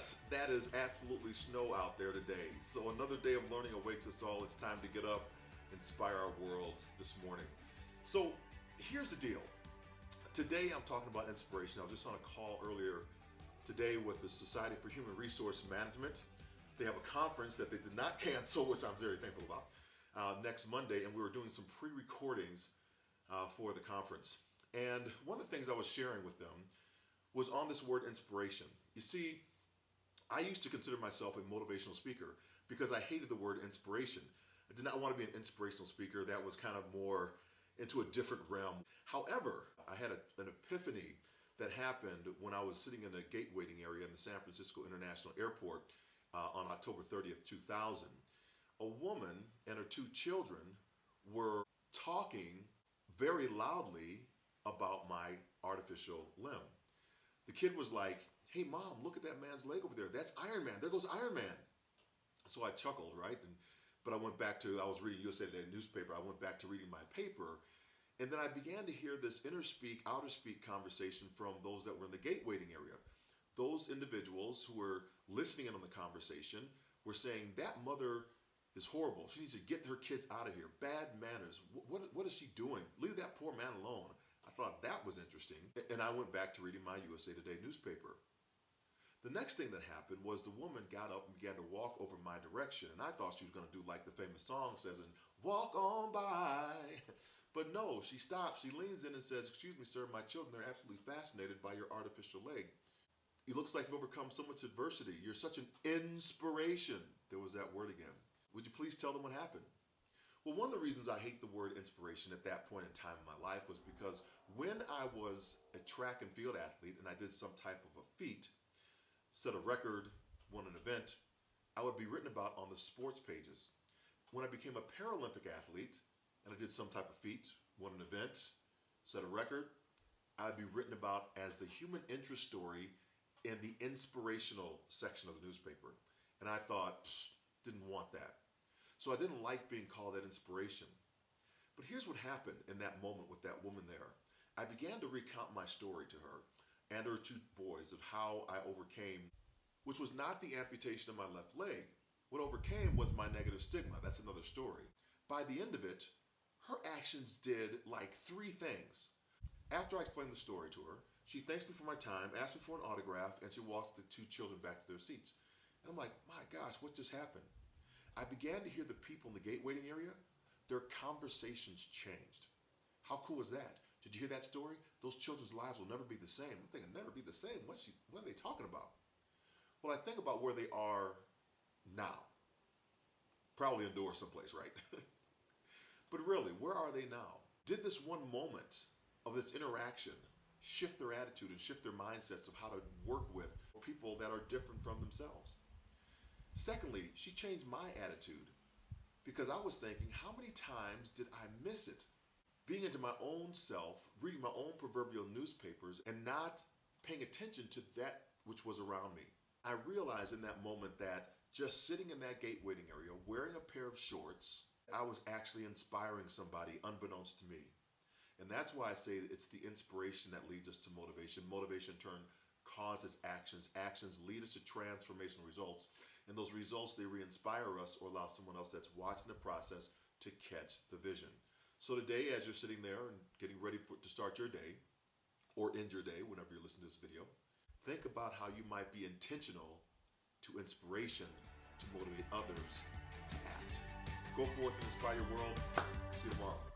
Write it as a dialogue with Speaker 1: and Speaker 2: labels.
Speaker 1: Yes, that is absolutely snow out there today. So another day of learning awaits us all. It's time to get up, inspire our worlds this morning. So here's the deal. Today I'm talking about inspiration. I was just on a call earlier today with the Society for Human Resource Management. They have a conference that they did not cancel, which I'm very thankful about, next Monday, and we were doing some pre-recordings for the conference. And one of the things I was sharing with them was on this word inspiration. You see, I used to consider myself a motivational speaker because I hated the word inspiration. I did not want to be an inspirational speaker. That was kind of more into a different realm. However, I had an epiphany that happened when I was sitting in the gate waiting area in the San Francisco International Airport on October 30th, 2000. A woman and her two children were talking very loudly about my artificial limb. The kid was like, "Hey mom, look at that man's leg over there. That's Iron Man. There goes Iron Man." So I chuckled, right? But I went back to, I was reading USA Today newspaper. I went back to reading my paper. And then I began to hear this inner speak, outer speak conversation from those that were in the gate waiting area. Those individuals who were listening in on the conversation were saying, "That mother is horrible. She needs to get her kids out of here. Bad manners. What is she doing? Leave that poor man alone." I thought that was interesting. And I went back to reading my USA Today newspaper. The next thing that happened was the woman got up and began to walk over my direction. And I thought she was going to do like the famous song says, and walk on by. But no, she stops. She leans in and says, "Excuse me, sir, my children are absolutely fascinated by your artificial leg. It looks like you've overcome so much adversity. You're such an inspiration." There was that word again. "Would you please tell them what happened?" Well, one of the reasons I hate the word inspiration at that point in time in my life was because when I was a track and field athlete and I did some type of a feat, set a record, won an event, I would be written about on the sports pages. When I became a Paralympic athlete and I did some type of feat, won an event, set a record, I'd be written about as the human interest story in the inspirational section of the newspaper. And I thought, didn't want that. So I didn't like being called that inspiration. But here's what happened in that moment with that woman there. I began to recount my story to her and her two boys of how I overcame, which was not the amputation of my left leg. What overcame was my negative stigma. That's another story. By the end of it, her actions did like three things. After I explained the story to her, she thanks me for my time, asks me for an autograph, and she walks the two children back to their seats. And I'm like, my gosh, what just happened? I began to hear the people in the gate waiting area, their conversations changed. How cool is that? Did you hear that story? Those children's lives will never be the same. I'm thinking, never be the same? What are they talking about? Well, I think about where they are now. Probably indoors someplace, right? But really, where are they now? Did this one moment of this interaction shift their attitude and shift their mindsets of how to work with people that are different from themselves? Secondly, she changed my attitude because I was thinking, how many times did I miss it? Being into my own self, reading my own proverbial newspapers, and not paying attention to that which was around me. I realized in that moment that just sitting in that gate waiting area, wearing a pair of shorts, I was actually inspiring somebody unbeknownst to me. And that's why I say it's the inspiration that leads us to motivation. Motivation in turn causes actions. Actions lead us to transformational results. And those results, they re-inspire us or allow someone else that's watching the process to catch the vision. So today, as you're sitting there and getting ready to start your day, or end your day, whenever you're listening to this video, think about how you might be intentional to inspiration to motivate others to act. Go forth and inspire your world. See you tomorrow.